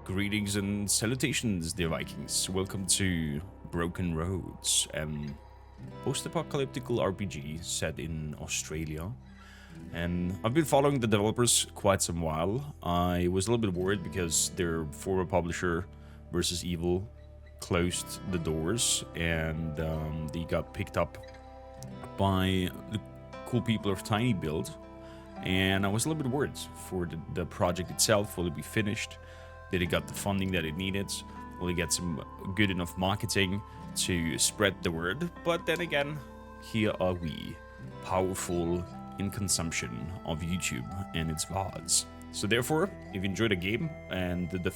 Greetings and salutations, dear Vikings. Welcome to Broken Roads, post-apocalyptic RPG set in Australia. And I've been following the developers quite some while. I was a little bit worried because their former publisher, Versus Evil, closed the doors and they got picked up by the cool people of Tiny Build. And I was a little bit worried for the project itself. Will it be finished? Did it got the funding that it needed? Will it get some good enough marketing to spread the word? But then again, here are we, powerful in consumption of YouTube and its VODs. So therefore, if you enjoy the game and the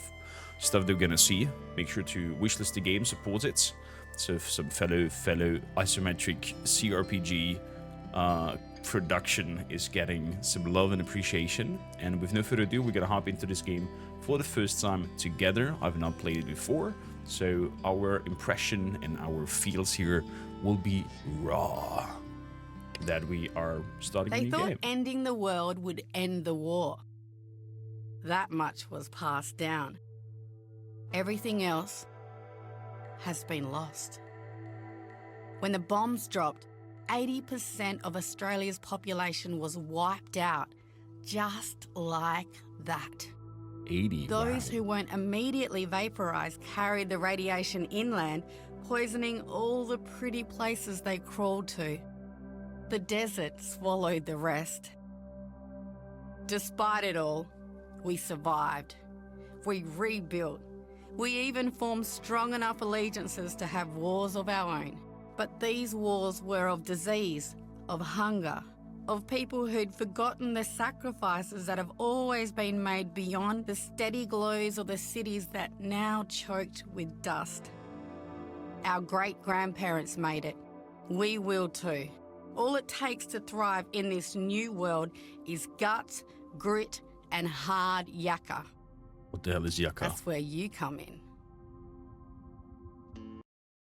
stuff they're gonna see, make sure to wishlist the game, support it. So if some fellow isometric cRPG production is getting some love and appreciation. And with no further ado, we're gonna hop into this game for the first time together. I've not played it before, so our impression and our feels here will be raw. That we are starting a new game. They thought ending the world would end the war. That much was passed down. Everything else has been lost. When the bombs dropped, 80% of Australia's population was wiped out, just like that. 80. Those wow. who weren't immediately vaporized carried the radiation inland, poisoning all the pretty places they crawled to. The desert swallowed the rest. Despite it all, we survived. We rebuilt. We even formed strong enough allegiances to have wars of our own. But these wars were of disease, of hunger, of people who'd forgotten the sacrifices that have always been made beyond the steady glows of the cities that now choked with dust. Our great-grandparents made it. We will too. All it takes to thrive in this new world is guts, grit, and hard yakka. What the hell is yakka? That's where you come in.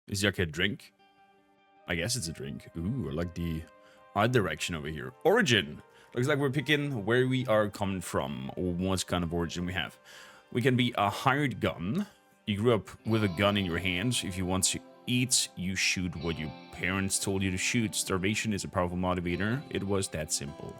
Is yakka a drink? I guess it's a drink. Ooh, I like the art direction over here. Origin. Looks like we're picking where we are coming from or what kind of origin we have. We can be a hired gun. You grew up with a gun in your hands. If you want to eat, you shoot what your parents told you to shoot. Starvation is a powerful motivator. It was that simple.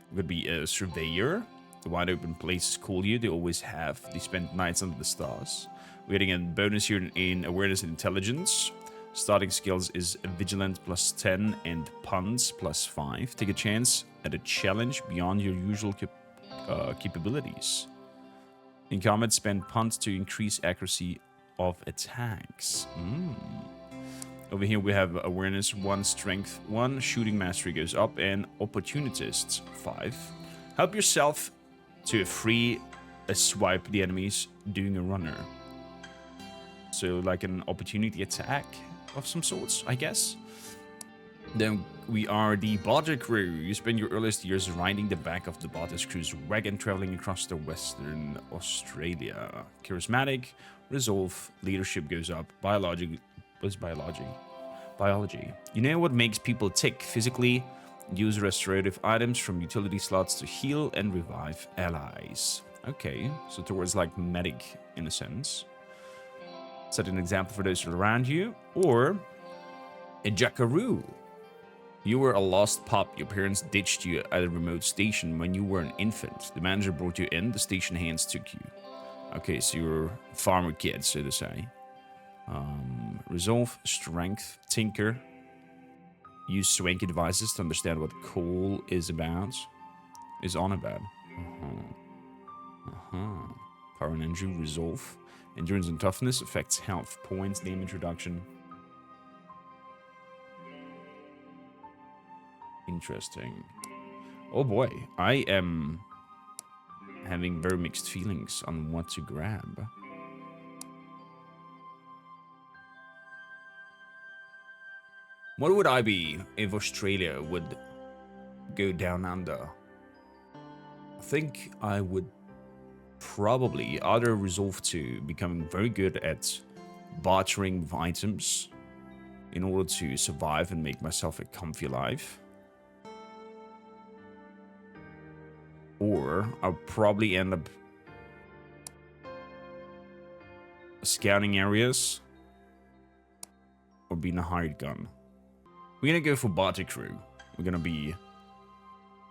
You could be a surveyor. The wide open places call you. They always have. They spend nights under the stars. We're getting a bonus here in awareness and intelligence. Starting skills is Vigilant +10 and Puns +5. Take a chance at a challenge beyond your usual capabilities. In combat, spend Puns to increase accuracy of attacks. Over here we have Awareness 1, Strength 1, Shooting Mastery goes up, and Opportunist 5. Help yourself to free a swipe the enemies doing a runner. So like an opportunity attack of some sorts, I guess. Then we are the Barter Crew. You spend your earliest years riding the back of the Barter Crew's wagon traveling across the Western Australia. Charismatic, Resolve, Leadership goes up, Biology. What's Biology? Biology. You know what makes people tick physically? Use restorative items from utility slots to heal and revive allies. Okay, so towards like medic in a sense. Set an example for those around you. Or a jackaroo. You were a lost pup. Your parents ditched you at a remote station when you were an infant. The manager brought you in. The station hands took you. Okay, so you're a farmer kid, so to say. Resolve, Strength, Tinker. Use swanky devices to understand what coal is about. Is on about. Power and energy, Resolve. Endurance and toughness affects health points, damage reduction. Interesting. Oh boy, I am having very mixed feelings on what to grab. What would I be if Australia would go down under? I think I would probably either resolve to becoming very good at bartering with items in order to survive and make myself a comfy life. Or I'll probably end up scouting areas, or being a hired gun. We're gonna go for barter crew. We're gonna be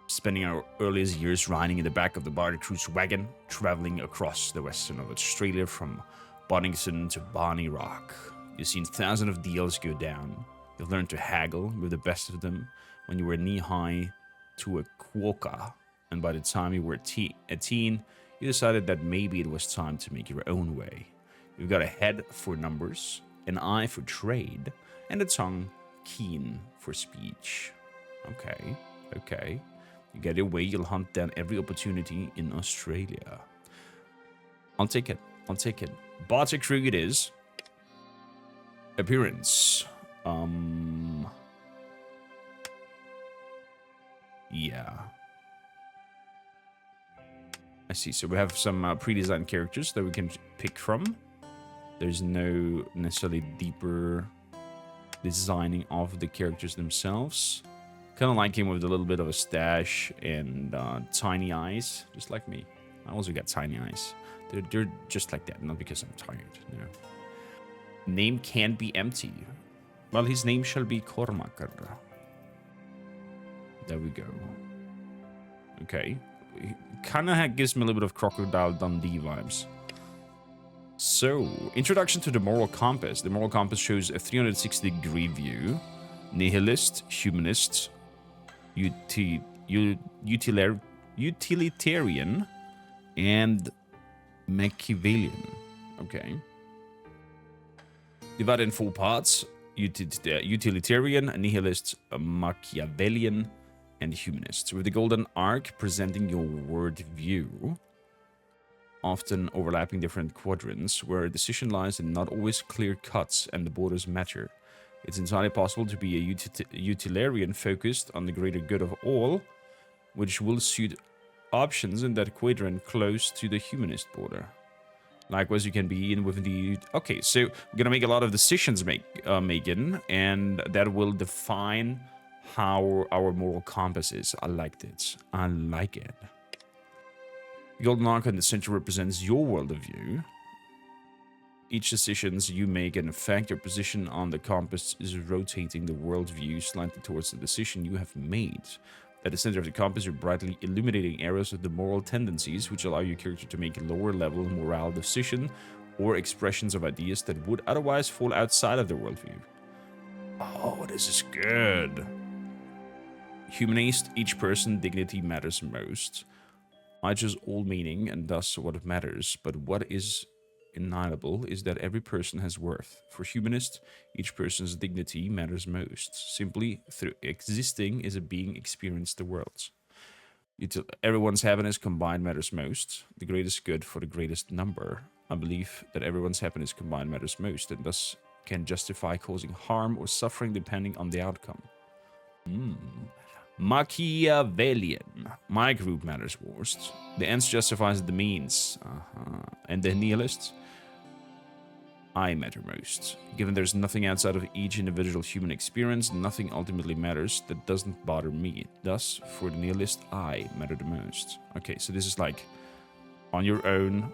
spending our earliest years riding in the back of the barter crew's wagon, traveling across the western of Australia from Boddington to Barney Rock. You've seen thousands of deals go down. You've learned to haggle with the best of them when you were knee-high to a quokka, and by the time you were a teen, you decided that maybe it was time to make your own way. You've got a head for numbers, an eye for trade, and a tongue keen for speech. Okay. You get your way, you'll hunt down every opportunity in Australia. I'll take it. Barter crew it is. Appearance. Yeah. I see. So we have some pre-designed characters that we can pick from. There's no necessarily deeper designing of the characters themselves. Kind of like him with a little bit of a stash and tiny eyes, just like me. I also got tiny eyes. They're just like that, not because I'm tired. No. Name can be empty. Well, his name shall be Cormac. There we go. Okay. Kind of gives me a little bit of Crocodile Dundee vibes. So, introduction to the moral compass. The moral compass shows a 360-degree view. Nihilist, humanist, utilitarian, and Machiavellian. Okay. Divided in 4 parts. Utilitarian, nihilist, Machiavellian, and humanist. With the golden arc presenting your world view, often overlapping different quadrants, where a decision lies in not always clear cuts and the borders matter. It's entirely possible to be a utilitarian focused on the greater good of all, which will suit options in that quadrant close to the humanist border. Likewise, you can be in with the... Okay, so we're going to make a lot of decisions, Megan, and that will define how our moral compass is. I like it. I like it. The golden arc in the center represents your world of view. Each decisions you make and affect your position on the compass is rotating the worldview slightly towards the decision you have made. At the center of the compass, you're brightly illuminating areas of the moral tendencies which allow your character to make lower-level moral decisions or expressions of ideas that would otherwise fall outside of their worldview. Oh, this is good. Humanist, each person, dignity matters most. I choose all meaning and thus what matters, but what is inalienable is that every person has worth. For humanists, each person's dignity matters most. Simply, through existing as a being experience the world. Everyone's happiness combined matters most. The greatest good for the greatest number. I believe that everyone's happiness combined matters most, and thus can justify causing harm or suffering depending on the outcome. Machiavellian. My group matters most. The ends justifies the means. And the nihilists? I matter most. Given there's nothing outside of each individual human experience, nothing ultimately matters that doesn't bother me. Thus, for the nihilist, I matter the most. Okay, so this is like on your own,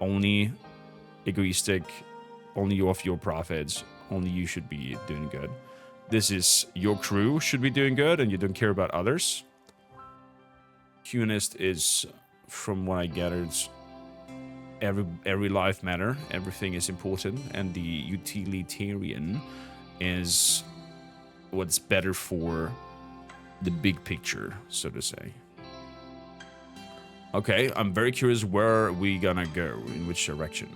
only egoistic, only you off your profits, only you should be doing good. This is your crew should be doing good and you don't care about others. Humanist is, from what I gathered, every life matter, everything is important, and the utilitarian is what's better for the big picture, so to say. Okay, I'm very curious where we gonna go, in which direction.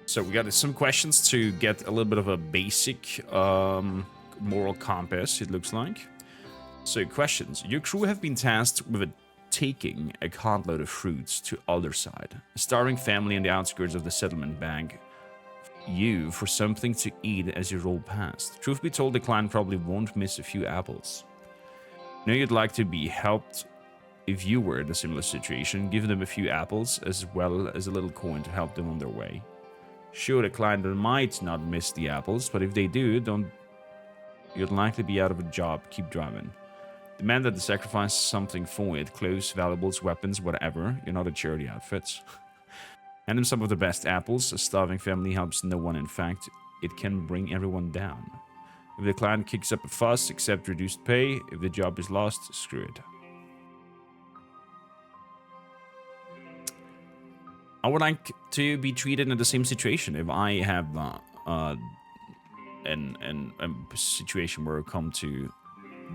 So we got some questions to get a little bit of a basic moral compass, it looks like. So questions. Your crew have been tasked with taking a cartload of fruits to Alderside, a starving family on the outskirts of the settlement beg you for something to eat as you roll past. Truth be told, the client probably won't miss a few apples. Know you'd like to be helped if you were in a similar situation. Give them a few apples as well as a little coin to help them on their way. Sure, the client might not miss the apples, but if they do, you'd likely be out of a job. Keep driving. Demand that they sacrifice something for it. Clothes, valuables, weapons, whatever. You're not a charity outfit. Hand him some of the best apples. A starving family helps no one. In fact, it can bring everyone down. If the client kicks up a fuss, accept reduced pay. If the job is lost, screw it. I would like to be treated in the same situation. If I have a situation where I come to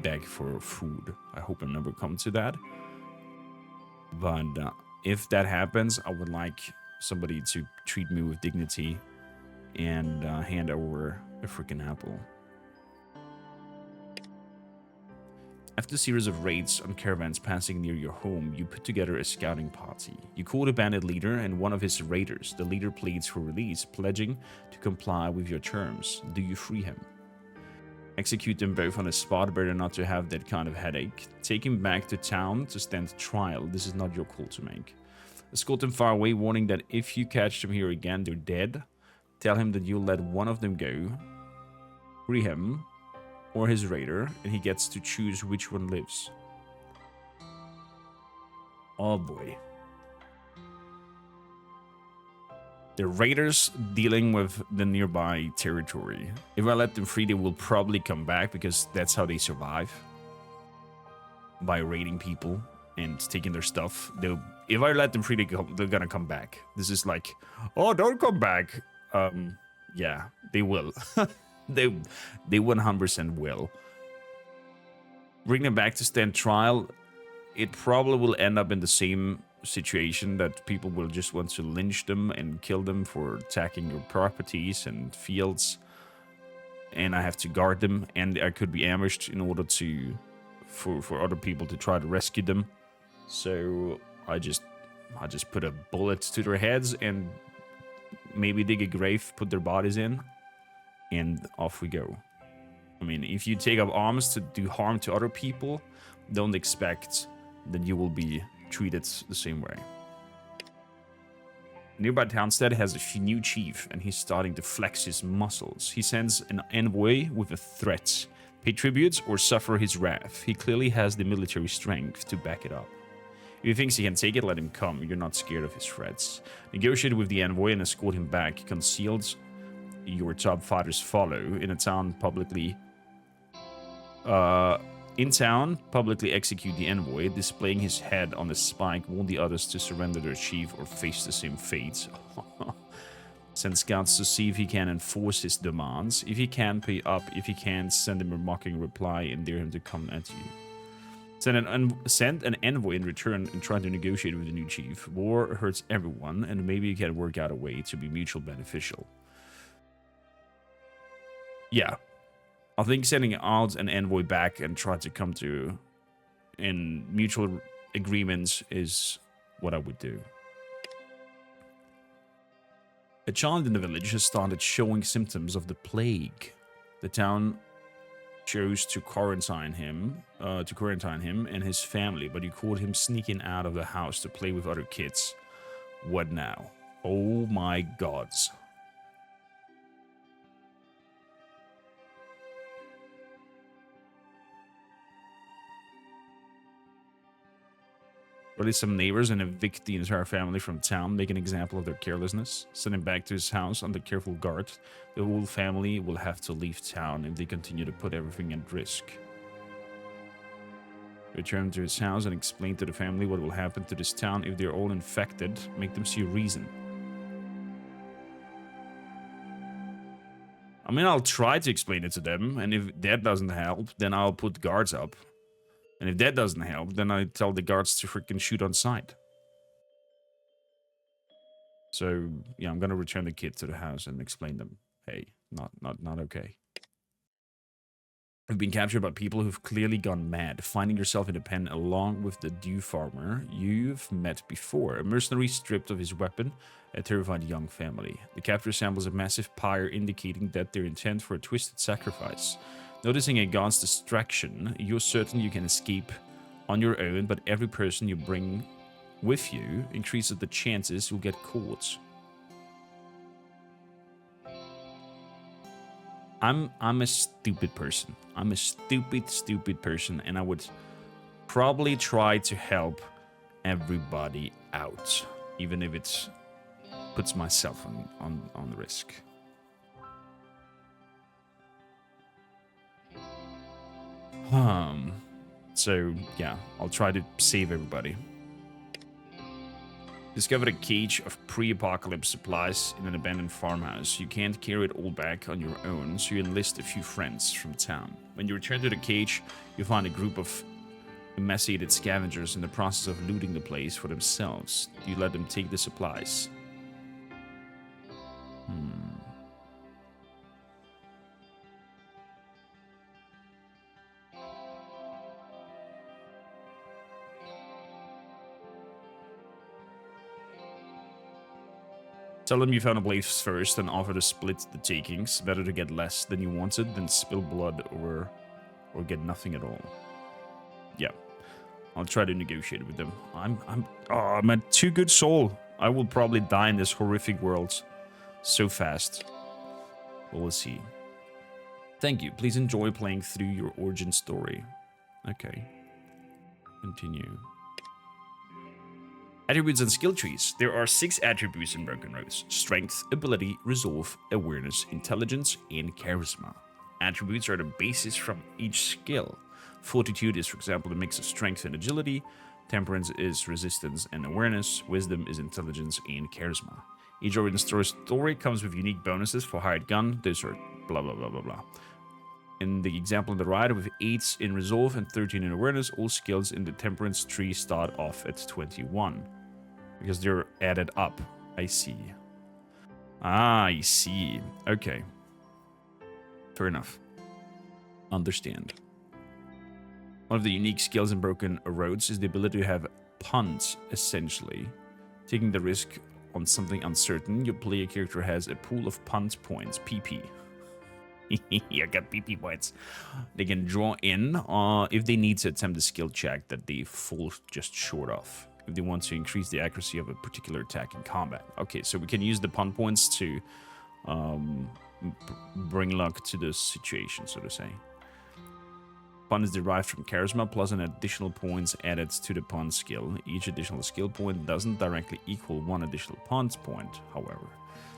beg for food, I hope I never come to that. But if that happens, I would like somebody to treat me with dignity and hand over a freaking apple. After a series of raids on caravans passing near your home, you put together a scouting party. You call the bandit leader and one of his raiders. The leader pleads for release, pledging to comply with your terms. Do you free him? Execute them both on the spot, better not to have that kind of headache. Take him back to town to stand trial. This is not your call to make. Escort them far away, warning that if you catch them here again, they're dead. Tell him that you'll let one of them go. Free him or his raider, and he gets to choose which one lives. Oh boy. The raiders dealing with the nearby territory. If I let them free, they will probably come back because that's how they survive. By raiding people and taking their stuff. If I let them free, they're gonna come back. This is like, oh, don't come back. Yeah, they will. They 100% will. Bring them back to stand trial. It probably will end up in the same situation that people will just want to lynch them and kill them for attacking your properties and fields. And I have to guard them, and I could be ambushed in order to for other people to try to rescue them. So I just put a bullet to their heads and maybe dig a grave, put their bodies in, and off we go. I mean, if you take up arms to do harm to other people, don't expect that you will be treated the same way. Nearby Townstead has a new chief, and he's starting to flex his muscles. He sends an envoy with a threat. Pay tribute or suffer his wrath. He clearly has the military strength to back it up. If he thinks he can take it, let him come. You're not scared of his threats. Negotiate with the envoy and escort him back. Concealed, your top fighters follow. In town, publicly execute the envoy, displaying his head on a spike, warn the others to surrender their chief or face the same fate. Send scouts to see if he can enforce his demands. If he can, pay up. If he can't, send him a mocking reply and dare him to come at you. Send an envoy in return and try to negotiate with the new chief. War hurts everyone, and maybe you can work out a way to be mutually beneficial. Yeah. I think sending out an envoy back and try to come to in mutual agreements is what I would do. A child in the village has started showing symptoms of the plague. The town chose to quarantine him and his family, but you caught him sneaking out of the house to play with other kids. What now? Oh my gods. Release some neighbors and evict the entire family from town. Make an example of their carelessness. Send him back to his house under careful guard. The whole family will have to leave town if they continue to put everything at risk. Return to his house and explain to the family what will happen to this town if they're all infected. Make them see reason. I mean, I'll try to explain it to them, and if that doesn't help, then I'll put guards up. And if that doesn't help, then I tell the guards to freaking shoot on sight. So, yeah, I'm gonna return the kid to the house and explain them, hey, not okay. You've been captured by people who've clearly gone mad, finding yourself in a pen along with the Dew farmer you've met before. A mercenary stripped of his weapon, a terrified young family. The captor assembles a massive pyre indicating that they're intent for a twisted sacrifice. Noticing a god's distraction, you're certain you can escape on your own, but every person you bring with you increases the chances you'll get caught. I'm a stupid person. I'm a stupid person, and I would probably try to help everybody out, even if it's puts myself on the risk. So yeah, I'll try to save everybody. Discovered a cage of pre-apocalypse supplies in an abandoned farmhouse. You can't carry it all back on your own, so you enlist a few friends from town. When you return to the cage, you find a group of emaciated scavengers in the process of looting the place for themselves. You let them take the supplies. Tell them you found a place first and offer to split the takings. Better to get less than you wanted than spill blood or get nothing at all. Yeah. I'll try to negotiate with them. I'm a too good soul. I will probably die in this horrific world so fast. But we'll see. Thank you. Please enjoy playing through your origin story. Okay. Continue. Attributes and skill trees. There are 6 attributes in Broken Roads: strength, ability, resolve, awareness, intelligence, and charisma. Attributes are the basis from each skill. Fortitude is, for example, a mix of strength and agility. Temperance is resistance and awareness. Wisdom is intelligence and charisma. Each origin story comes with unique bonuses for hired gun. Those are blah blah blah blah blah. In the example on the right, with 8 in resolve and 13 in awareness, all skills in the temperance tree start off at 21. Because they're added up. I see. Ah, I see. Okay. Fair enough. Understand. One of the unique skills in Broken Roads is the ability to have puns, essentially. Taking the risk on something uncertain, your player character has a pool of puns points, PP. I got PP points. They can draw in if they need to attempt a skill check that they fall just short of. If they want to increase the accuracy of a particular attack in combat. Okay, so we can use the pun points to bring luck to the situation, so to say. Pun is derived from charisma plus an additional points added to the pun skill. Each additional skill point doesn't directly equal one additional pun point, however.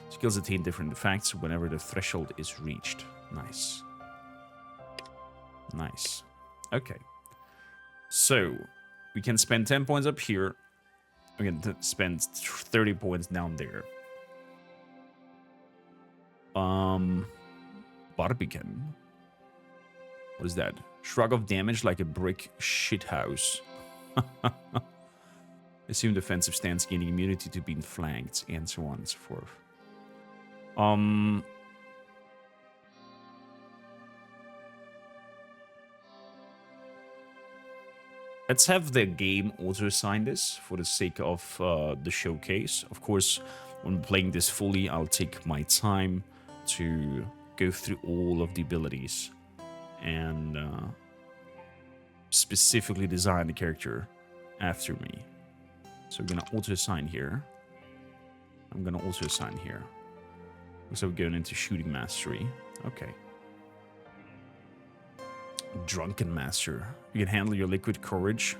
Skills attain different effects whenever the threshold is reached. Nice. Nice. Okay. So, we can spend 10 points up here. We can spend 30 points down there. Barbican. What is that? Shrug of damage like a brick shithouse. Assume defensive stance gaining immunity to being flanked, and so on and so forth. Let's have the game auto-assign this for the sake of the showcase. Of course, when playing this fully, I'll take my time to go through all of the abilities and specifically design the character after me. So we're going to auto-assign here. I'm going to auto-assign here. So we're going into shooting mastery. Okay. Drunken Master. You can handle your liquid courage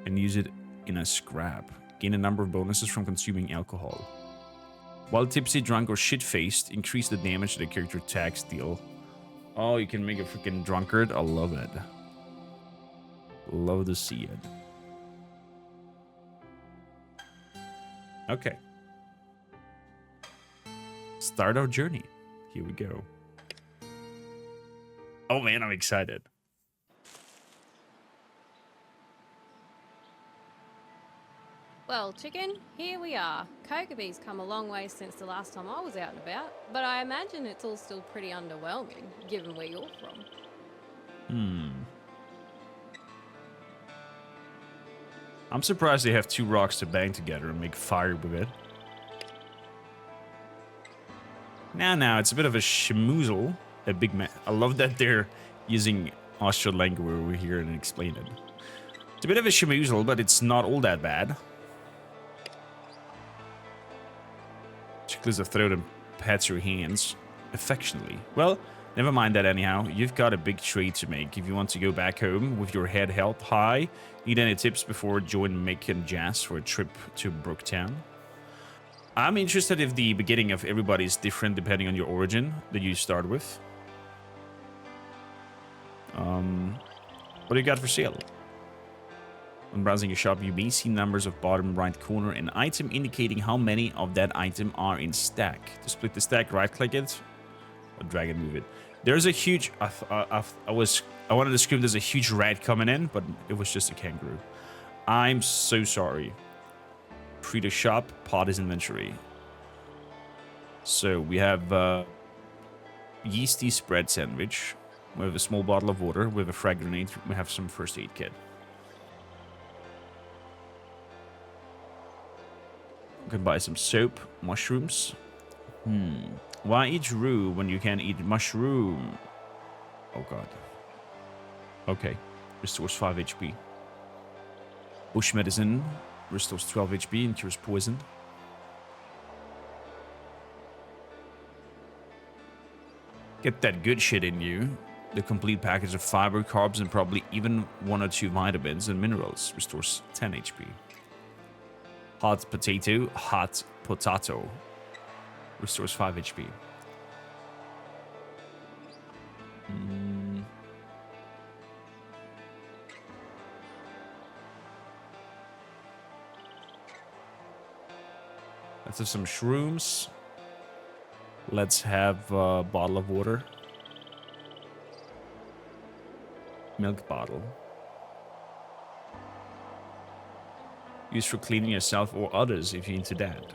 and use it in a scrap. Gain a number of bonuses from consuming alcohol. While tipsy, drunk, or shit-faced, increase the damage that the character attacks deal. Oh, you can make a freaking drunkard. I love it. Love to see it. Okay. Start our journey. Here we go. Oh man, I'm excited. Well, chicken, here we are. Kokobe's come a long way since the last time I was out and about, but I imagine it's all still pretty underwhelming, given where you're from. I'm surprised they have 2 rocks to bang together and make fire with it. Now, it's a bit of a schmoozle. A big man. I love that they're using Australian language over here and explain it. It's a bit of a schmoozle, but it's not all that bad. She clears her throat and pats your hands affectionately. Well, never mind that anyhow. You've got a big trade to make if you want to go back home with your head held high. Need any tips before joining Mick and Jazz for a trip to Brooktown? I'm interested if the beginning of everybody is different depending on your origin that you start with. What do you got for sale? When browsing your shop, you may see numbers of bottom right corner an item indicating how many of that item are in stack. To split the stack, right-click it or drag and move it. There's a huge... I wanted to scream there's a huge rat coming in, but it was just a kangaroo. I'm so sorry. Free to shop, pot is inventory. So we have yeasty spread sandwich. We have a small bottle of water. We have a frag grenade. We have some first aid kit. We can buy some soap, mushrooms. Why eat rue when you can eat mushroom? Oh god. Okay. Restores 5 HP. Bush medicine. Restores 12 HP and cures poison. Get that good shit in you. The complete package of fiber, carbs, and probably even 1 or 2 vitamins and minerals. Restores 10 HP. Hot potato. Hot potato. Restores 5 HP. Let's have some shrooms. Let's have a bottle of water. Milk bottle. Used for cleaning yourself or others if you're into that.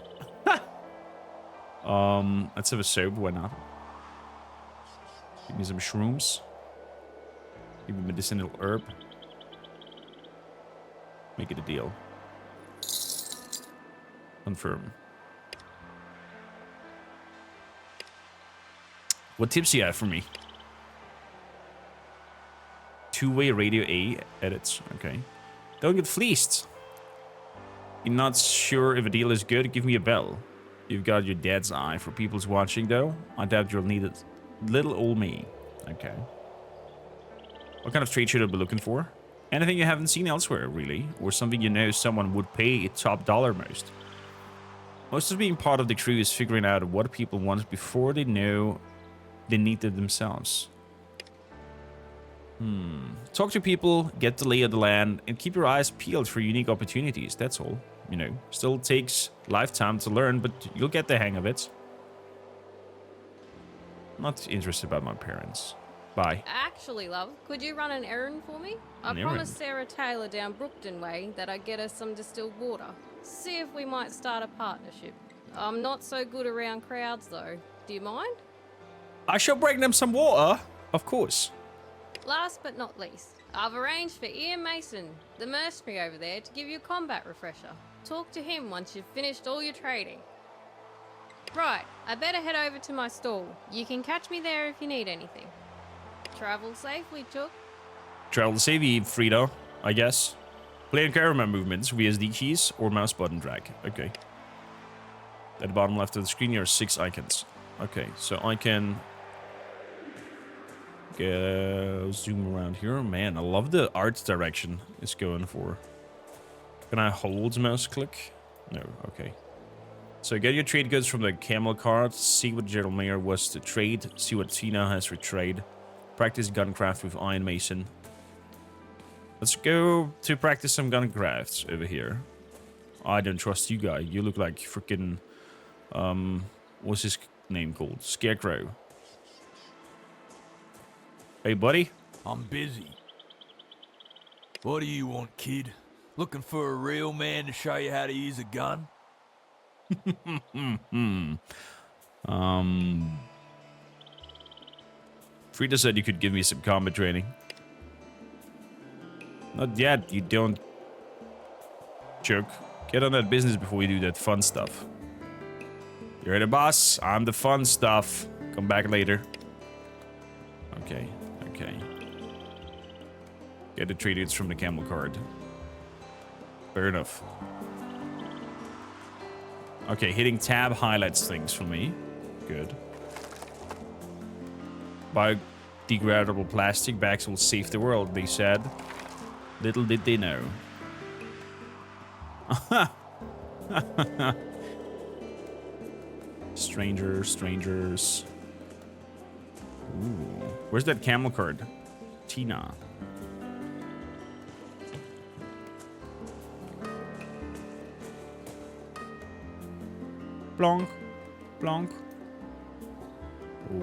Let's have a soap, why not? Give me some shrooms. Give me medicinal herb. Make it a deal. Confirm. What tips do you have for me? Two-way radio A edits. Okay. Don't get fleeced. You're not sure if a deal is good? Give me a bell. You've got your dad's eye. For people's watching, though, I doubt you'll need it. Little old me. Okay. What kind of trade should I be looking for? Anything you haven't seen elsewhere, really. Or something you know someone would pay top dollar most. Most of being part of the crew is figuring out what people want before they know they need it themselves. Talk to people, get the lay of the land, and keep your eyes peeled for unique opportunities. That's all. You know, still takes lifetime to learn, but you'll get the hang of it. Not interested about my parents. Bye. Actually, love, could you run an errand for me? I promised Sarah Taylor down Brookton Way that I'd get her some distilled water. See if we might start a partnership. I'm not so good around crowds, though. Do you mind? I shall bring them some water. Of course. Last but not least, I've arranged for Ian Mason, the mercenary over there, to give you a combat refresher. Talk to him once you've finished all your trading. Right, I better head over to my stall. You can catch me there if you need anything. Travel safely, Chook. Travel safely, Frida, I guess. Play and camera movements via SD keys or mouse button drag. Okay. At the bottom left of the screen, there are 6 icons. Okay, so I can zoom around here. Man, I love the art direction it's going for. Can I hold mouse click? No, okay. So get your trade goods from the camel cart. See what General Mayor was to trade. See what Tina has for trade. Practice guncraft with Iron Mason. Let's go to practice some guncrafts over here. I don't trust you, guy. You look like freaking what's his name called? Scarecrow. Hey, buddy. I'm busy. What do you want, kid? Looking for a real man to show you how to use a gun? Frida said you could give me some combat training. Not yet, you don't. Jerk. Get on that business before we do that fun stuff. You're the boss. I'm the fun stuff. Come back later. Okay, okay. Get the trade goods from the camel card. Fair enough. Okay, hitting tab highlights things for me. Good. Biodegradable plastic bags will save the world, they said. Little did they know. Strangers. Ooh. Where's that camel card? Tina. Blonk. Blonk. Oh,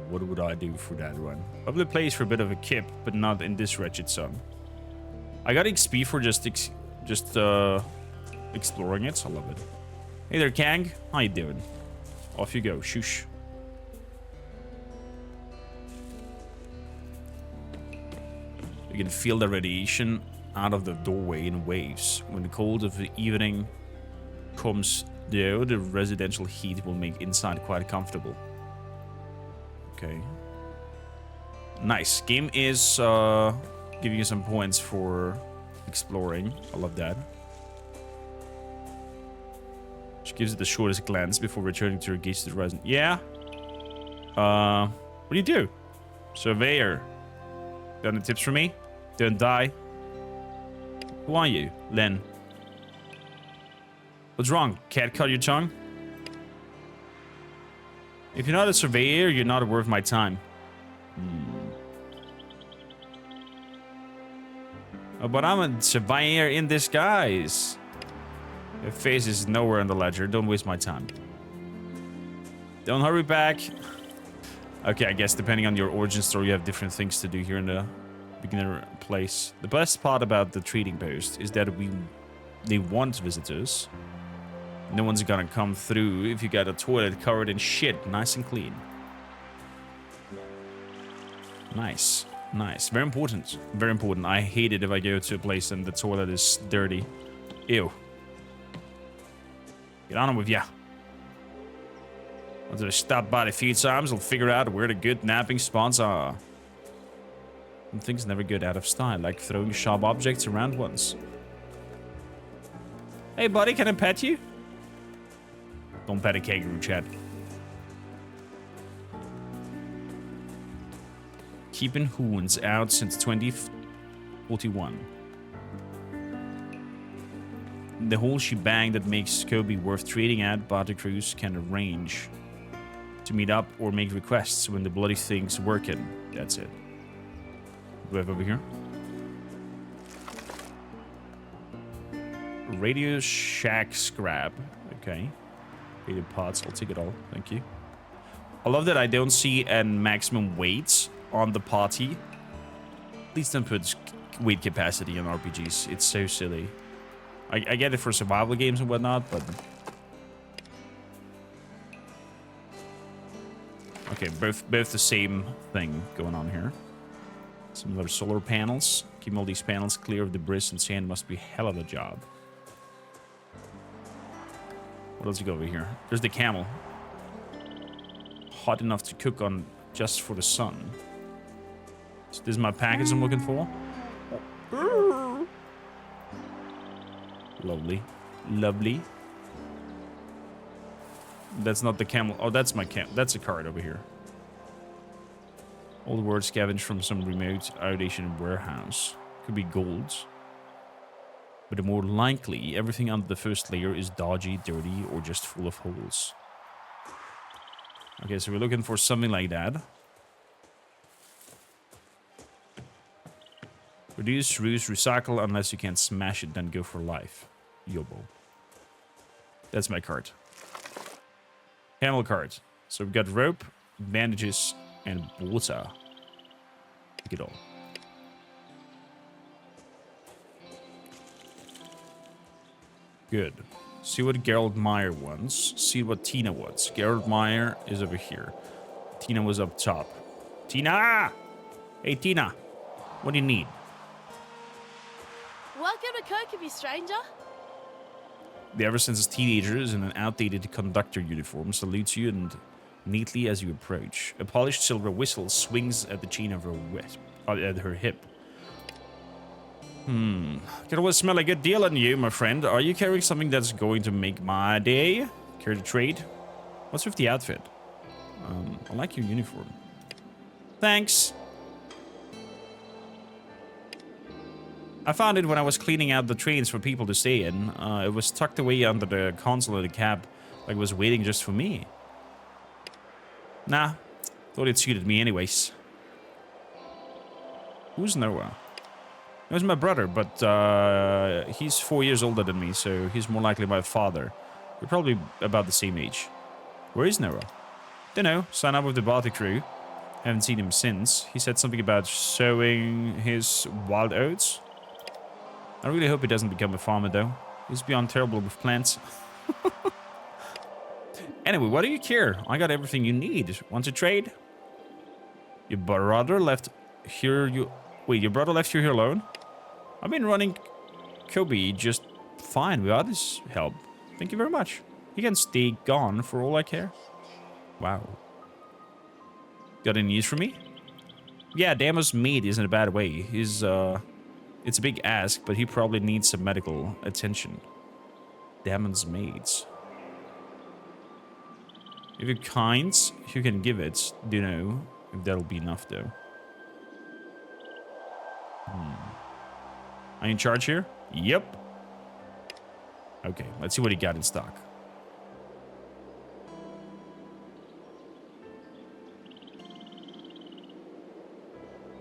what would I do for that one? Probably place for a bit of a kip, but not in this wretched sun. I got XP for just exploring it, so I love it. Hey there, Kang. How you doing? Off you go. Shoosh. You can feel the radiation out of the doorway in waves. When the cold of the evening comes, though, the residential heat will make inside quite comfortable. Okay. Nice. Game is giving you some points for exploring. I love that. She gives it the shortest glance before returning to her gaze to the horizon. Yeah? What do you do? Surveyor. Got any tips for me? Don't die. Who are you, Len? What's wrong? Cat cut your tongue? If you're not a surveyor, you're not worth my time. Oh, but I'm a surveyor in disguise. Your face is nowhere on the ledger. Don't waste my time. Don't hurry back. Okay, I guess depending on your origin story, you have different things to do here in the beginner place. The best part about the trading post is that they want visitors. No one's gonna come through if you got a toilet covered in shit, nice and clean. Nice. Nice. Very important. Very important. I hate it if I go to a place and the toilet is dirty. Ew. Get on with ya. Once I stop by a few times, I'll figure out where the good napping spots are. Some things never get out of style, like throwing sharp objects around once. Hey buddy, can I pet you? Don't pet a kangaroo, Chad. Keeping hoons out since 2041. The whole shebang that makes Kobe worth trading at, Barter Crews can arrange to meet up or make requests when the bloody thing's working. That's it. What do we have over here? Radio Shack scrap. Okay. Radio pots. I'll take it all. Thank you. I love that I don't see a maximum weight on the party. Please don't put weight capacity on RPGs. It's so silly. I get it for survival games and whatnot, but... Okay, both the same thing going on here. Some other solar panels. Keeping all these panels clear of debris and sand must be a hell of a job. What else you got over here? There's the camel. Hot enough to cook on just for the sun. So this is my package I'm looking for. Lovely. Lovely. That's not the camel. Oh, that's my camel. That's a card over here. Old word scavenged from some remote outdated warehouse. Could be gold. But more likely, everything under the first layer is dodgy, dirty, or just full of holes. Okay, so we're looking for something like that. Reduce, reuse, recycle, unless you can't smash it, then go for life. Yobo. That's my card. Camel card. So we've got rope, bandages, and water. Take it all. Good. See what Gerald Meyer wants. See what Tina wants. Gerald Meyer is over here. Tina was up top. Tina! Hey, Tina. What do you need? Welcome to Kokobi, stranger. The ever since a teenager is in an outdated conductor uniform, salutes you and neatly as you approach. A polished silver whistle swings at the chain of her hip. Can always smell a good deal on you, my friend. Are you carrying something that's going to make my day? Care to trade? What's with the outfit? I like your uniform. Thanks. I found it when I was cleaning out the trains for people to stay in. It was tucked away under the console of the cab. Like it was waiting just for me. Nah, thought it suited me anyways. Who's Noah? It was my brother, but he's 4 years older than me, so he's more likely my father. We're probably about the same age. Where is Noah? Dunno, sign up with the Baltic crew. Haven't seen him since. He said something about sowing his wild oats. I really hope he doesn't become a farmer, though. He's beyond terrible with plants. Anyway, what do you care? I got everything you need. Want to trade? Your brother left here... Wait, your brother left you here alone? I've been running Kobe just fine without his help. Thank you very much. He can stay gone for all I care. Wow. Got any news for me? Yeah, Damo's maid isn't a bad way. He's, it's a big ask, but he probably needs some medical attention. Damon's maids. If you're kind, you can give it. Do you know if that'll be enough, though? Are you in charge here? Yep. Okay, let's see what he got in stock.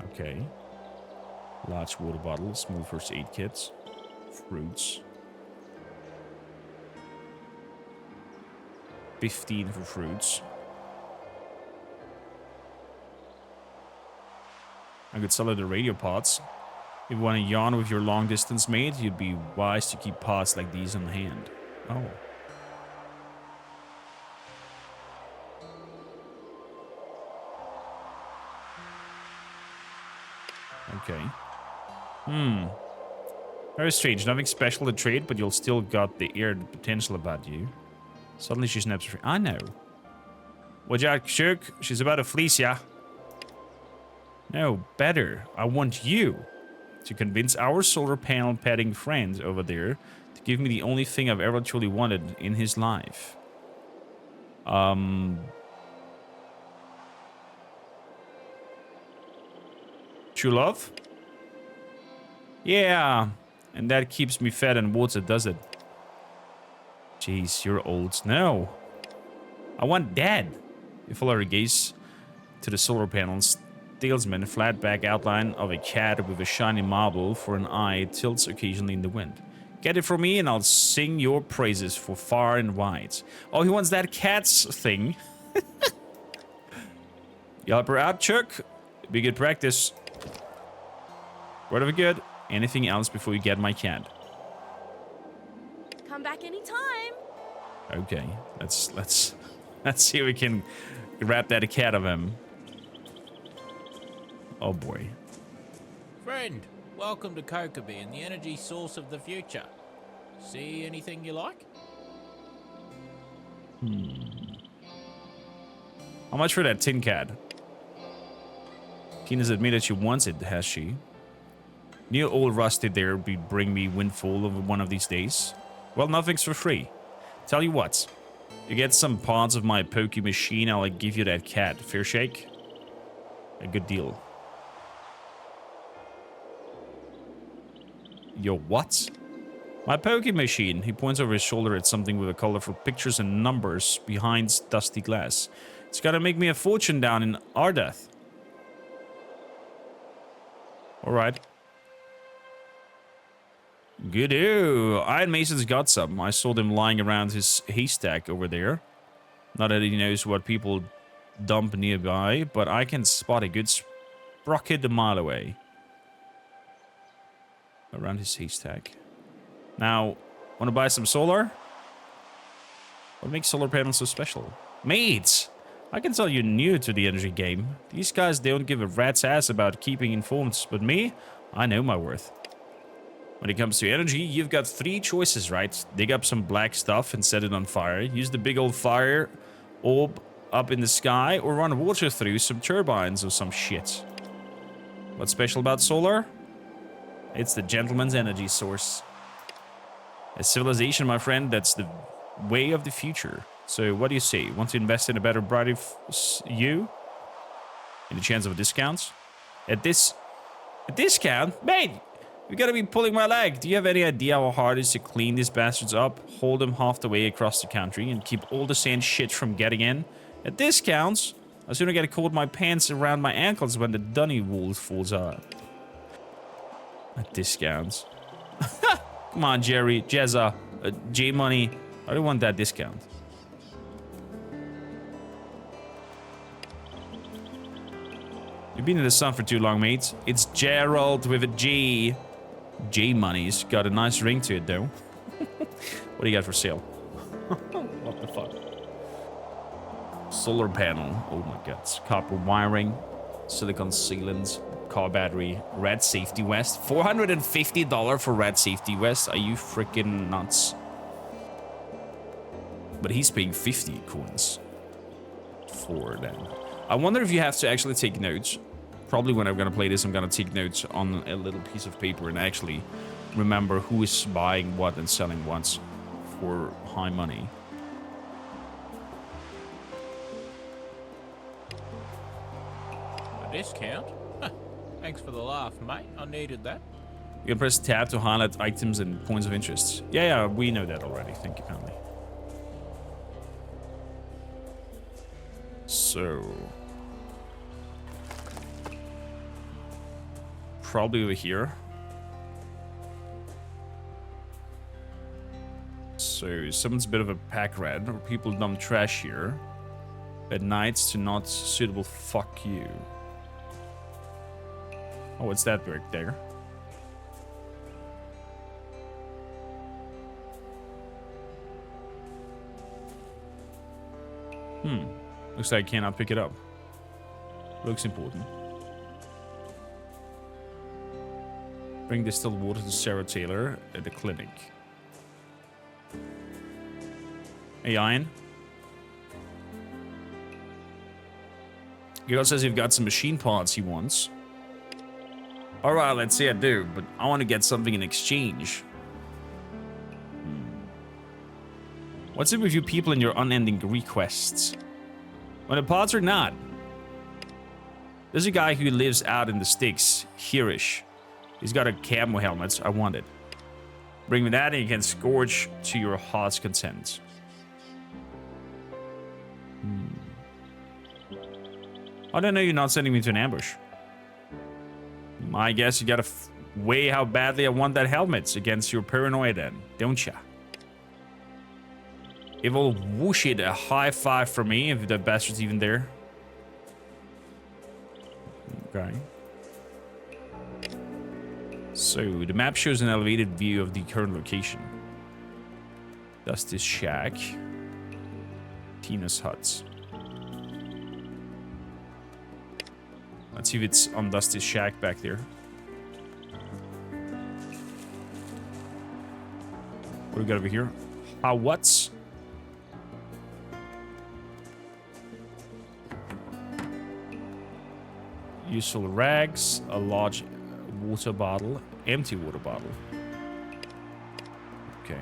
Okay. Large water bottles, small first aid kits, fruits. 15 for fruits. I could sell it the radio pods. If you want to yarn with your long distance mate, you'd be wise to keep pods like these on hand. Oh. Okay. Very strange. Nothing special to trade, but you'll still got the air potential about you. Suddenly she snaps free. I know. Watch out, Shook. She's about to fleece ya. No, better. I want you to convince our solar panel petting friend over there to give me the only thing I've ever truly wanted in his life. True love? Yeah, and that keeps me fed and watered, does it? Jeez, you're old. No. I want dad. You follow her gaze to the solar panels. Salesman, flat back outline of a cat with a shiny marble for an eye, tilts occasionally in the wind. Get it from me and I'll sing your praises for far and wide. Oh, he wants that cat's thing. You help her out, Chuck? Be good practice. Word of a good. Anything else before you get my cat? Come back anytime. Okay, let's see if we can grab that cat of him. Oh boy. Friend, welcome to Kokobi and the energy source of the future. See anything you like? How much for that tin cat? Tina's admitted she wants it, has she? Near old Rusty there bring me windfall of one of these days. Well, nothing's for free. Tell you what, you get some parts of my pokey machine, I'll give you that cat. Fair shake? A good deal. Your what? My pokey machine. He points over his shoulder at something with a colorful pictures and numbers behind dusty glass. It's gotta make me a fortune down in Ardath. Alright. Good-o. Iron Mason's got some. I saw them lying around his haystack over there. Not that he knows what people dump nearby, but I can spot a good sprocket a mile away. Around his haystack. Now, want to buy some solar? What makes solar panels so special? Mates! I can tell you're new to the energy game. These guys don't give a rat's ass about keeping informed, but me, I know my worth. When it comes to energy, you've got 3 choices, right? Dig up some black stuff and set it on fire. Use the big old fire orb up in the sky, or run water through some turbines or some shit. What's special about solar? It's the gentleman's energy source. A civilization, my friend, that's the way of the future. So what do you say? Want to invest in a better, brighter you? In the chance of a discount? A discount? Mate, You gotta be pulling my leg. Do you have any idea how hard it is to clean these bastards up, hold them half the way across the country, and keep all the sand shit from getting in? At discounts, I sooner get cold my pants around my ankles when the dunny wool falls out. At discounts. Come on, Jerry, Jezza, J-Money. I don't want that discount. You've been in the sun for too long, mate. It's Gerald with a G. J-Money's got a nice ring to it, though. What do you got for sale? What the fuck? Solar panel. Oh my god. Copper wiring. Silicon sealants. Car battery. Red safety vest. $450 for red safety vest. Are you freaking nuts? But he's paying 50 coins for them. I wonder if you have to actually take notes. Probably when I'm gonna play this, I'm gonna take notes on a little piece of paper and actually remember who is buying what and selling what for high money. A discount? Huh. Thanks for the laugh, mate. I needed that. You can press tab to highlight items and points of interest. Yeah, we know that already. Thank you kindly. So... probably over here. So, someone's a bit of a pack rat, or people dump trash here. At nights to not suitable, fuck you. Oh, what's that bird there? Looks like I cannot pick it up. Looks important. Bring distilled water to Sarah Taylor at the clinic. Hey, Ian. Girl says you've got some machine parts he wants. Alright, let's say I do, but I want to get something in exchange. What's it with you people and your unending requests? When the parts are not. There's a guy who lives out in the sticks, here-ish. He's got a camo helmet. I want it. Bring me that and you can scorch to your heart's content. I don't know you're not sending me to an ambush. I guess you gotta weigh how badly I want that helmet against your paranoia then, don't ya? It will whoosh it a high five for me if that bastard's even there. Okay. So, the map shows an elevated view of the current location. Dusty's shack. Tina's huts. Let's see if it's on Dusty's shack back there. What do we got over here? What's? Useful rags, a large water bottle, empty water bottle. Okay.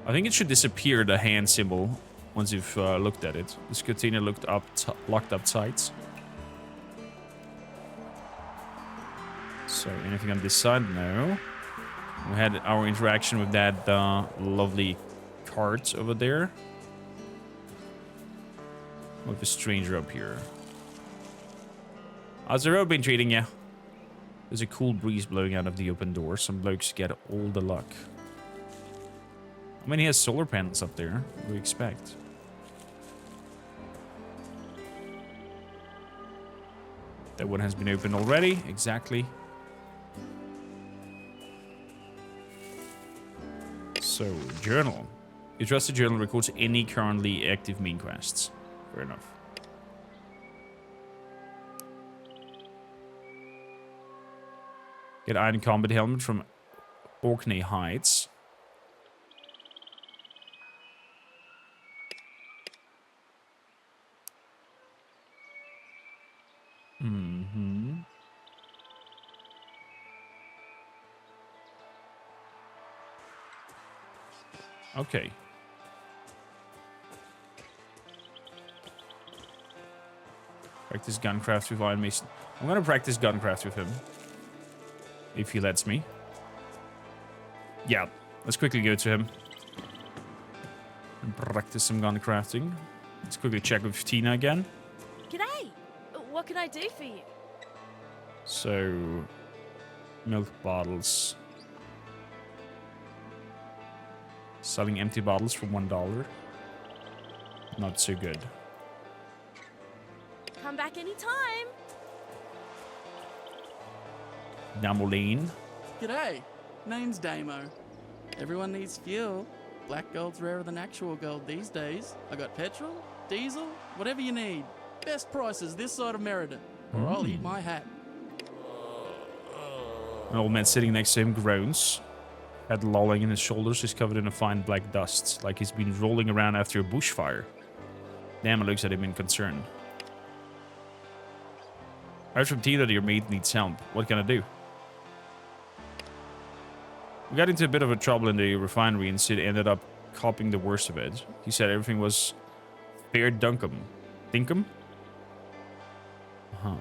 I think it should disappear, the hand symbol, once you've looked at it. This container looked up, locked up tight. So, anything on this side? No. We had our interaction with that lovely cart over there. With the stranger up here. How's the road been treating you? There's a cool breeze blowing out of the open door. Some blokes get all the luck. I mean, he has solar panels up there. What do you expect? That one has been opened already. Exactly. So, journal. Your trusted journal records any currently active main quests. Fair enough. Get Iron Combat Helmet from Orkney Heights. Okay. Practice guncraft with Iron Mason. I'm gonna practice guncraft with him. if he lets me. Yeah, let's quickly go to him and practice some gun crafting. Let's quickly check with Tina again. G'day. What can I do for you? So, milk bottles. Selling empty bottles for $1. Not so good. Come back anytime. Namoline. G'day, name's Damo. Everyone needs fuel. Black gold's rarer than actual gold these days. I got petrol, diesel, whatever you need. Best prices this side of Meriden, or I'll eat my hat. An old man sitting next to him groans. Head lolling in his shoulders is covered in a fine black dust, like he's been rolling around after a bushfire. Damo looks at him in concern. I heard from Tina that your mate needs help. What can I do? We got into a bit of a trouble in the refinery and Sid ended up copying the worst of it. He said everything was fair dunkum. Dinkum? Uh-huh.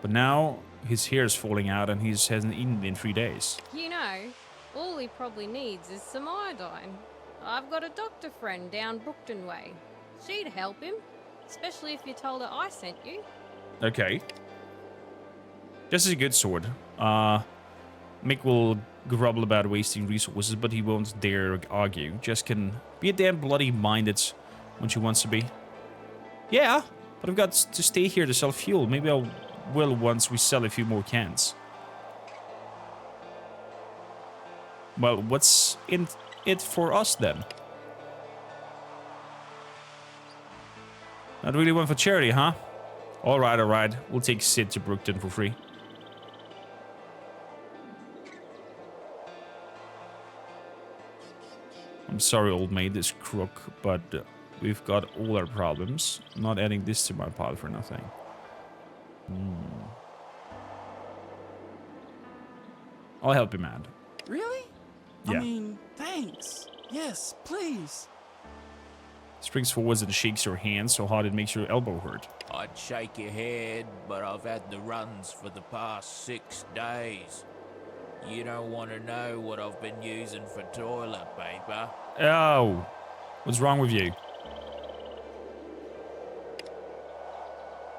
But now his hair is falling out and he hasn't eaten in 3 days. You know, all he probably needs is some iodine. I've got a doctor friend down Brookton Way. She'd help him, especially if you told her I sent you. Okay. This is a good sword. Mick will grumble about wasting resources, but he won't dare argue. Just can be a damn bloody-minded when she wants to be. Yeah, but I've got to stay here to sell fuel. Maybe I will once we sell a few more cans. Well, what's in it for us then? Not really one for charity, huh? Alright. We'll take Sid to Brookton for free. I'm sorry, old mate, this crook, but we've got all our problems. I'm not adding this to my pile for nothing. I'll help him out. Really? Yeah. I mean, thanks. Yes, please. Springs forwards and shakes your hand so hard it makes your elbow hurt. I'd shake your head, but I've had the runs for the past 6 days. You don't want to know what I've been using for toilet paper. Oh, what's wrong with you?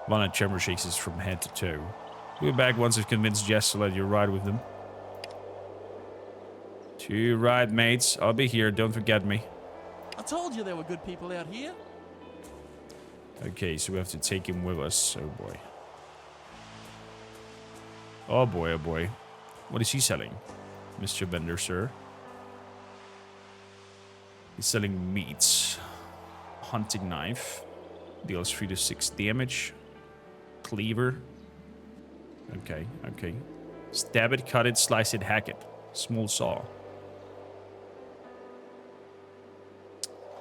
Lana tremor shakes us from head to toe. We'll be back once I've convinced Jess to let you ride with them. To ride, mates. I'll be here. Don't forget me. I told you there were good people out here. Okay, so we have to take him with us. Oh boy. Oh boy. What is he selling? Mr. Bender, sir. He's selling meats. Hunting knife. Deals 3 to 6 damage. Cleaver. Okay. Stab it, cut it, slice it, hack it. Small saw.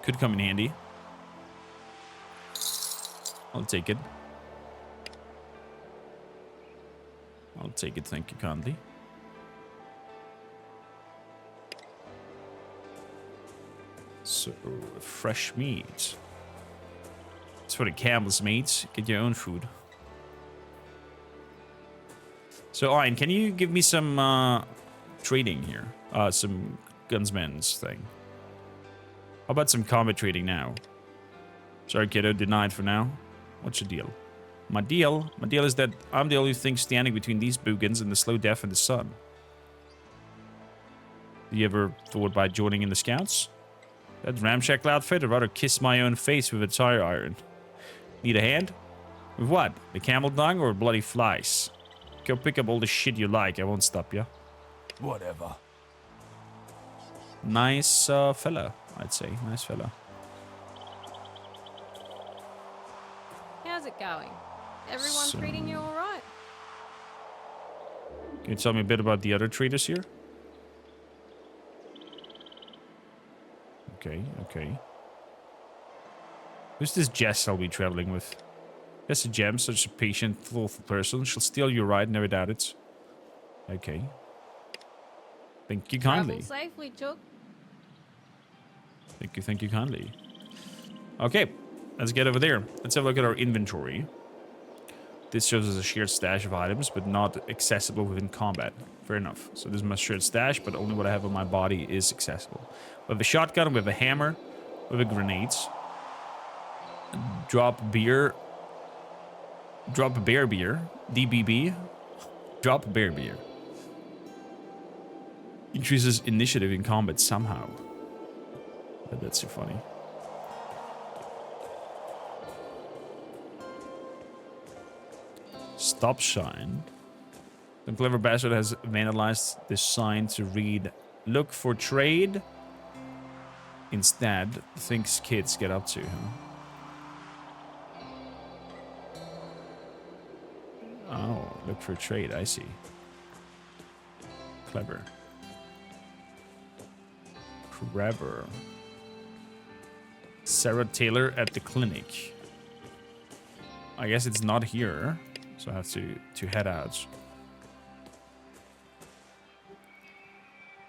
Could come in handy. I'll take it. Thank you kindly. So, fresh meat. It's for the camels, mates. Get your own food. So, Ian, can you give me some trading here? Some gunsman's thing. How about some combat trading now? Sorry, kiddo, denied for now. What's your deal? My deal is that I'm the only thing standing between these boogans and the slow death and the sun. You ever thought about joining in the scouts? That ramshackle outfit, I'd rather kiss my own face with a tire iron. Need a hand? With what? The camel dung or bloody flies? Go pick up all the shit you like, I won't stop you. Whatever. Nice fella, I'd say. Nice fella. How's it going? Everyone So- treating you all right? Can you tell me a bit about the other traders here? Okay. Who's this Jess I'll be traveling with? Jess a gem, such a patient, thoughtful person. She'll steal your ride, never doubt it. Okay. Thank you kindly. Travel safely, Chook. Thank you kindly. Okay, let's get over there. Let's have a look at our inventory. This shows us a shared stash of items, but not accessible within combat. Fair enough. So this is my shared stash, but only what I have on my body is accessible. We have a shotgun, we have a hammer, we have a grenades. Drop beer. Drop bear beer. DBB. Drop bear beer. Increases initiative in combat somehow. That's so funny. Stop sign. The clever bastard has vandalized this sign to read, "Look for trade." Instead, thinks kids get up to him. Oh, look for trade, I see. Clever. Clever. Sarah Taylor at the clinic. I guess it's not here, so I have to head out.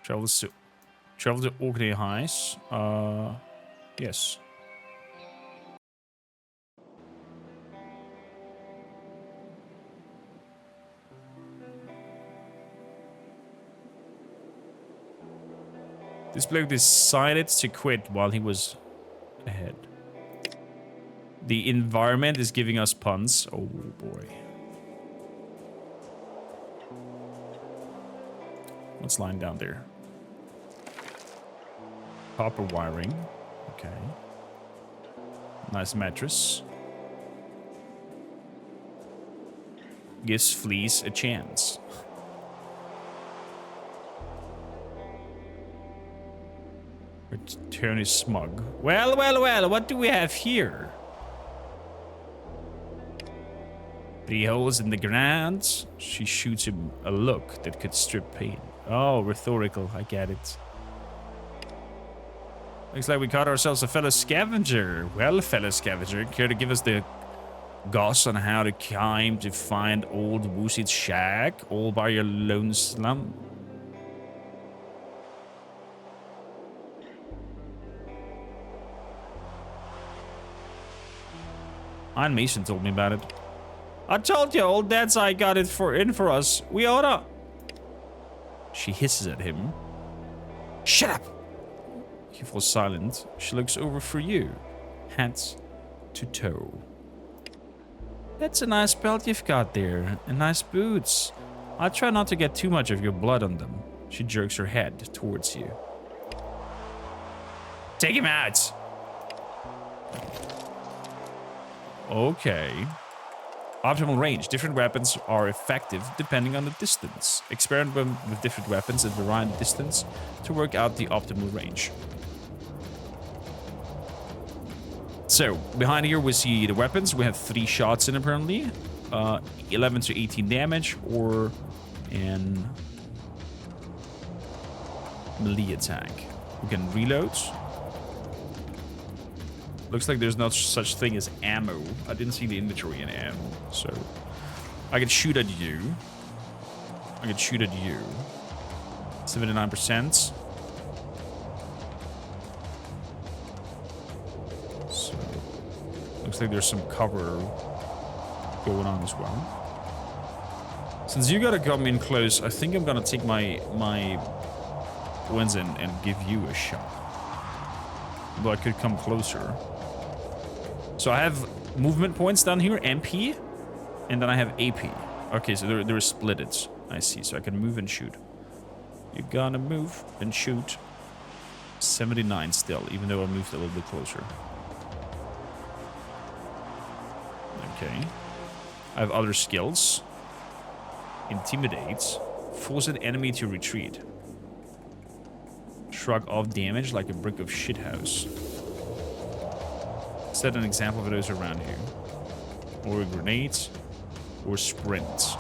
Travel to Orkney Heights. Yes. This bloke decided to quit while he was ahead. The environment is giving us puns. Oh boy. What's lying down there? Copper wiring. Okay. Nice mattress. Gives fleas a chance. Tony smug. Well, well, well, what do we have here? 3 holes in the ground. She shoots him a look that could strip pain. Oh, rhetorical. I get it. Looks like we caught ourselves a fellow scavenger. Well, fellow scavenger, care to give us the goss on how to climb to find old Woosy's shack all by your lone slum? Iron Mason told me about it. I told you, old dad's eye got it in for us. We oughta. She hisses at him. Shut up! He falls silent. She looks over for you, head to toe. That's a nice belt you've got there, and nice boots. I'll try not to get too much of your blood on them. She jerks her head towards you. Take him out! Okay. Optimal range. Different weapons are effective depending on the distance. Experiment with different weapons at varying distance to work out the optimal range. So, behind here we see the weapons. We have 3 shots in apparently. 11 to 18 damage or an melee attack. We can reload. Looks like there's not such thing as ammo. I didn't see the inventory in ammo, so I can shoot at you. I can shoot at you. 79%. So looks like there's some cover going on as well. Since you gotta come in close, I think I'm gonna take my guns and give you a shot. Though I could come closer. So I have movement points down here, MP, and then I have AP. Okay, so they're splitted. I see, so I can move and shoot. You're gonna move and shoot. 79 still, even though I moved a little bit closer. Okay. I have other skills. Intimidate. Force an enemy to retreat. Shrug off damage like a brick of shithouse. Set an example of those around you. Or a grenade. Or sprint.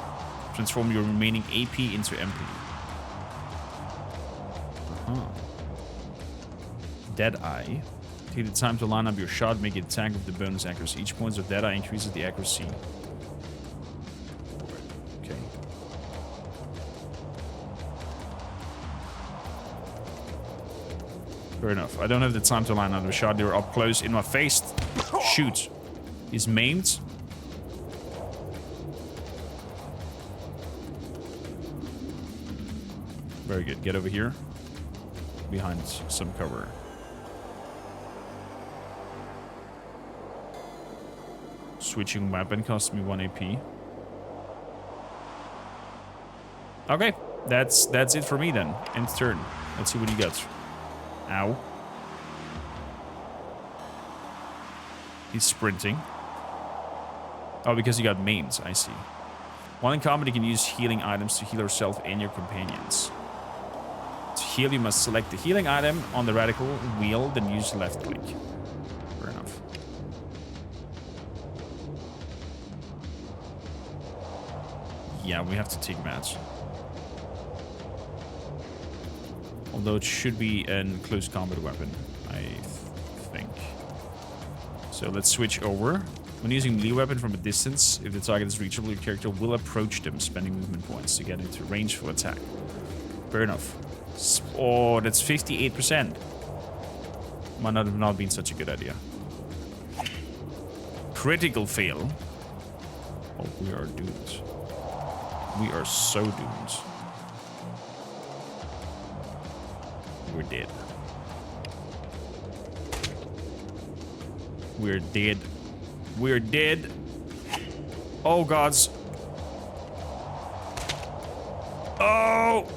Transform your remaining AP into MP. Deadeye. Take the time to line up your shot, make it attack with the bonus accuracy. Each point of Deadeye increases the accuracy. Okay. Fair enough. I don't have the time to line up the shot. They're up close in my face. Shoot. He's maimed. Very good. Get over here. Behind some cover. Switching weapon costs me 1 AP. Okay, that's it for me then. End turn. Let's see what he gets. Ow. He's sprinting. Oh, because he got mains, I see. While in combat, you can use healing items to heal yourself and your companions. To heal, you must select the healing item on the radical wheel, then use left click. Fair enough. Yeah, we have to take mats. Although it should be a close combat weapon, I think. So let's switch over. When using melee weapon from a distance, if the target is reachable, your character will approach them, spending movement points to get into range for attack. Fair enough. Oh, that's 58%. Might not have not been such a good idea. Critical fail. Oh, we are doomed. We are so doomed. We're dead. We're dead. We're dead. Oh, gods. Oh!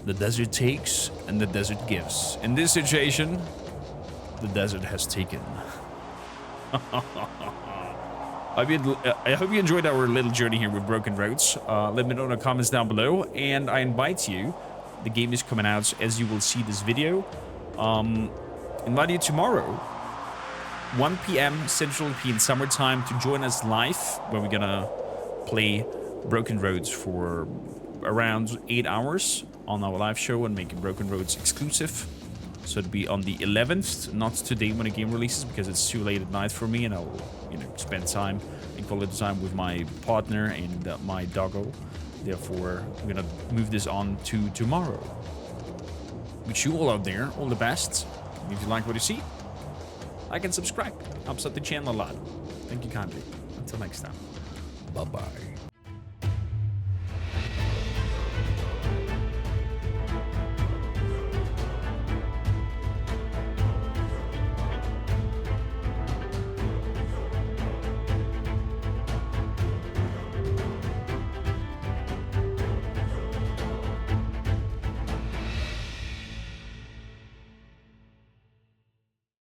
The desert takes and the desert gives. In this situation, the desert has taken. I hope you enjoyed our little journey here with Broken Roads. Let me know in the comments down below. And I invite you, the game is coming out as you will see this video. Invite you tomorrow, 1 p.m. Central European Summer Time, to join us live, where we're gonna play Broken Roads for around 8 hours on our live show and making Broken Roads exclusive. So it'll be on the 11th, not today when the game releases, because it's too late at night for me, and I'll, spend time and quality time with my partner and my doggo. Therefore, I'm gonna move this on to tomorrow. Wish you all out there all the best. If you like what you see, like and subscribe. Helps out the channel a lot. Thank you kindly. Until next time. Bye-bye.